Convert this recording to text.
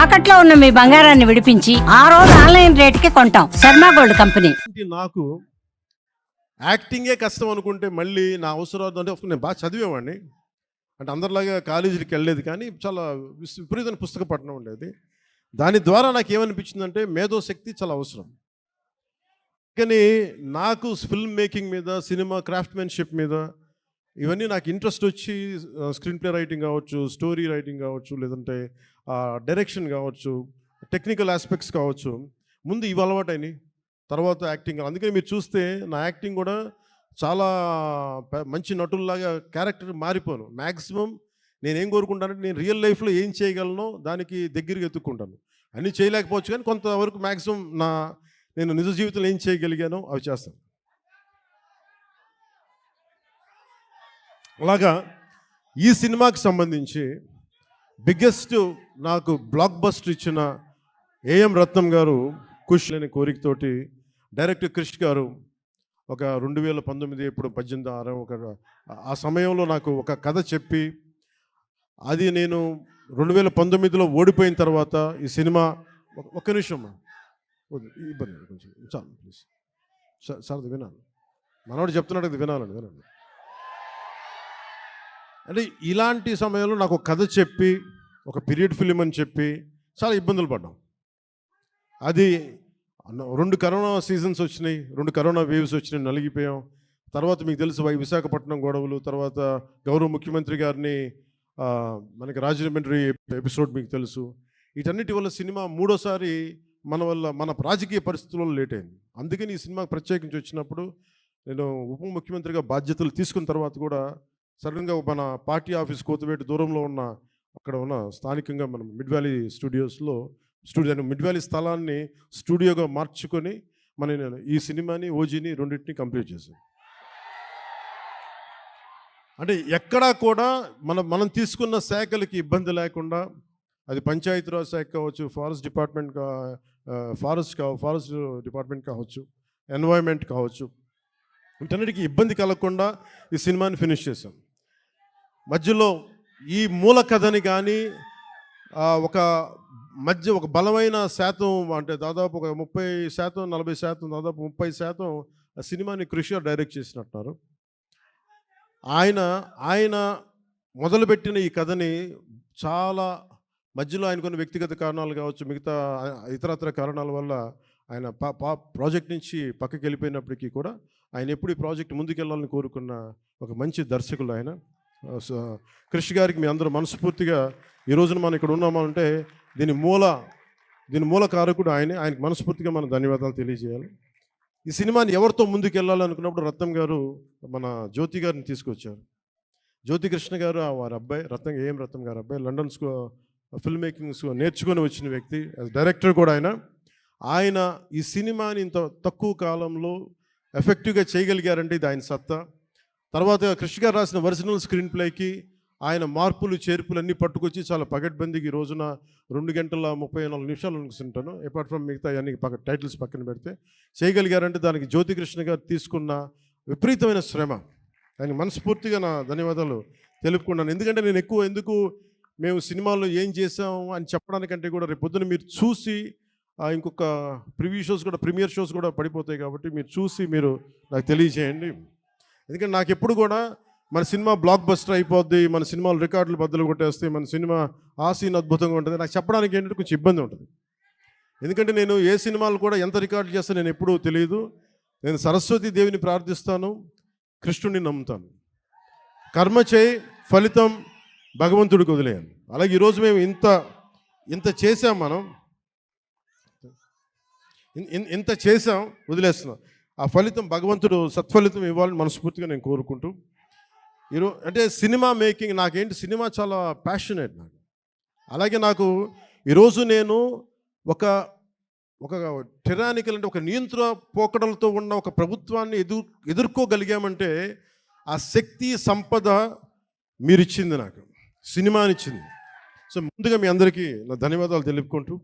తాకట్లో ఉన్న మీ బంగారాన్ని విడిపించి ఆ రోజు ఆన్లైన్ రేటుకి కొంటాం. Sharma gold company. నాకు యాక్టింగే కష్టం అనుకుంటే మళ్ళీ నా అవసరం అంటే నేను బాగా చదివేవాడిని. అంటే అందరిలాగా కాలేజీకి వెళ్ళలేదు, కానీ చాలా విపరీతమైన పుస్తక పఠనం ఉండేది. దాని ద్వారా నాకు ఏమనిపించిందంటే మేధోశక్తి చాలా అవసరం. కానీ నాకు ఫిల్మ్ మేకింగ్ మీద, సినిమా క్రాఫ్ట్మెన్షిప్ మీద ఇవన్నీ నాకు ఇంట్రెస్ట్ వచ్చి స్క్రీన్ ప్లే రైటింగ్ కావచ్చు, స్టోరీ రైటింగ్ కావచ్చు, లేదంటే డైరెక్షన్ కావచ్చు, టెక్నికల్ ఆస్పెక్ట్స్ కావచ్చు, ముందు ఇవి అలవాటైనాయి, తర్వాత యాక్టింగ్. అందుకని మీరు చూస్తే నా యాక్టింగ్ కూడా చాలా మంచి నటుల్లాగా క్యారెక్టర్ మారిపోను. మ్యాక్సిమం నేనేం కోరుకుంటానంటే నేను రియల్ లైఫ్లో ఏం చేయగలనో దానికి దగ్గరగా ఎత్తుక్కుంటాను. అన్నీ చేయలేకపోవచ్చు, కానీ కొంతవరకు మ్యాక్సిమం నేను నిజ జీవితంలో ఏం చేయగలిగానో అవి చేస్తాను. అలాగా ఈ సినిమాకి సంబంధించి బిగ్గెస్ట్ నాకు బ్లాక్ బస్టర్ ఇచ్చిన ఏఎం రత్నం గారు ఖుష్ లేని కోరికతోటి డైరెక్టర్ క్రిష్ గారు ఒక 2019 ఇప్పుడు 18 ఆ సమయంలో నాకు ఒక కథ చెప్పి, అది నేను 2019లో ఓడిపోయిన తర్వాత ఈ సినిమా ఒక్క నిమిషం ఇబ్బంది కొంచెం చాలు ప్లీజ్ సార్, అది వినాలి, మనవాడు చెప్తున్నాడు, అది వినాలండి. అంటే ఇలాంటి సమయంలో నాకు ఒక కథ చెప్పి, ఒక పీరియడ్ ఫిలిం అని చెప్పి చాలా ఇబ్బందులు పడ్డాం. అది 2 కరోనా సీజన్స్ వచ్చినాయి, 2 కరోనా వేవ్స్ వచ్చినాయి, నలిగిపోయాం. తర్వాత మీకు తెలుసు విశాఖపట్నం గొడవలు, తర్వాత గౌరవ ముఖ్యమంత్రి గారిని మనకి రాజమండ్రి ఎపిసోడ్ మీకు తెలుసు. వీటన్నిటి వల్ల సినిమా మూడోసారి మన రాజకీయ పరిస్థితుల్లో లేట్ అయింది. అందుకని ఈ సినిమాకి ప్రత్యేకించి వచ్చినప్పుడు నేను ఉప ముఖ్యమంత్రిగా బాధ్యతలు తీసుకున్న తర్వాత కూడా సడన్గా మన పార్టీ ఆఫీస్ కోతవేటు దూరంలో అక్కడ ఉన్న స్థానికంగా మనం మిడ్ వ్యాలీ స్టూడియోస్లో మిడ్ వ్యాలీ స్థలాన్ని స్టూడియోగా మార్చుకొని నేను ఈ సినిమాని, ఓజీని రెండింటిని కంప్లీట్ చేశాను. అంటే ఎక్కడా కూడా మనం తీసుకున్న శాఖలకి ఇబ్బంది లేకుండా, అది పంచాయతీరాజ్ శాఖ కావచ్చు, ఫారెస్ట్ డిపార్ట్మెంట్ కావచ్చు, ఎన్వైర్న్మెంట్ కావచ్చు, వీటన్నిటికీ ఇబ్బంది కలగకుండా ఈ సినిమాని ఫినిష్ చేశాం. మధ్యలో ఈ మూల కథని కానీ ఒక బలమైన శాతం, అంటే దాదాపు ఒక 30%, 40%, దాదాపు 30% ఆ సినిమాని కృషి డైరెక్ట్ చేసినట్టున్నారు. ఆయన మొదలుపెట్టిన ఈ కథని చాలా మధ్యలో ఆయన కొన్ని వ్యక్తిగత కారణాలు కావచ్చు, మిగతా ఇతరత్ర కారణాల వల్ల ఆయన ప్రాజెక్ట్ నుంచి పక్కకి వెళ్ళిపోయినప్పటికీ కూడా ఆయన ఎప్పుడు ఈ ప్రాజెక్ట్ ముందుకెళ్ళాలని కోరుకున్న ఒక మంచి దర్శకులు ఆయన. కృషి గారికి మీ అందరూ మనస్ఫూర్తిగా ఈ రోజున మనం ఇక్కడ ఉన్నామంటే దీని మూల కారకుడు ఆయనకి మనస్ఫూర్తిగా మనం ధన్యవాదాలు తెలియజేయాలి. ఈ సినిమాని ఎవరితో ముందుకు వెళ్ళాలనుకున్నప్పుడు రత్నం గారు మన జ్యోతి గారిని తీసుకొచ్చారు. జ్యోతి కృష్ణ గారు వారి అబ్బాయి, ఏఎం రత్నం గారి అబ్బాయి, లండన్ ఫిల్మ్ మేకింగ్ నేర్చుకొని వచ్చిన వ్యక్తి, డైరెక్టర్ కూడా ఆయన ఈ సినిమాని ఇంత తక్కువ కాలంలో ఎఫెక్టివ్గా చేయగలిగారంటే ఇది ఆయన సత్తా. తర్వాత కృష్ణ గారు రాసిన ఒరిజినల్ స్క్రీన్ ప్లేకి ఆయన మార్పులు చేర్పులు అన్నీ పట్టుకొచ్చి చాలా పగడ్బందీకి ఈ రోజున 2 గంటల 34 నిమిషాలు అనుకుంటాను, అపార్ట్ ఫ్రమ్ మిగతా అన్ని టైటిల్స్ పక్కన పెడితే చేయగలిగారంటే దానికి జ్యోతి కృష్ణ గారు తీసుకున్న విపరీతమైన శ్రమ. ఆయనకి మనస్ఫూర్తిగా నా ధన్యవాదాలు తెలుపుకున్నాను. ఎందుకంటే నేను మేము సినిమాల్లో ఏం చేసాం అని చెప్పడానికంటే కూడా రేపు పొద్దున మీరు చూసి ఇంకొక ప్రీమియర్ షోస్ కూడా పడిపోతాయి, కాబట్టి మీరు చూసి నాకు తెలియజేయండి. ఎందుకంటే నాకు ఎప్పుడు కూడా మన సినిమా బ్లాక్ బస్టర్ అయిపోద్ది, మన సినిమాలు రికార్డులు బద్దలు కొట్టేస్తాయి, మన సినిమా ఆ సీన్ అద్భుతంగా ఉంటుంది, నాకు చెప్పడానికి ఏంటంటే కొంచెం ఇబ్బంది ఉంటుంది. ఎందుకంటే నేను ఏ సినిమాలు కూడా ఎంత రికార్డులు చేస్తాను నేను ఎప్పుడూ తెలియదు. నేను సరస్వతి దేవిని ప్రార్థిస్తాను, కృష్ణుడిని నమ్ముతాను. కర్మ చేయి, ఫలితం భగవంతుడికి వదిలేయాలి. అలాగే ఈరోజు మేము ఇంత చేసాం, ఇంత చేసాం, వదిలేస్తున్నాం. ఆ ఫలితం భగవంతుడు సత్ఫలితం ఇవ్వాలని మనస్ఫూర్తిగా నేను కోరుకుంటూ అంటే సినిమా మేకింగ్ సినిమా చాలా ప్యాషనేట్ నాకు. అలాగే నాకు ఈరోజు నేను ఒక టెరానికల్, అంటే ఒక నియంత్రణ పోకడలతో ఉన్న ఒక ప్రభుత్వాన్ని ఎదుర్కోగలిగామంటే ఆ శక్తి సంపద మీరిచ్చింది, నాకు సినిమానిచ్చింది. సో ముందుగా మీ అందరికీ నా ధన్యవాదాలు తెలుపుకుంటూ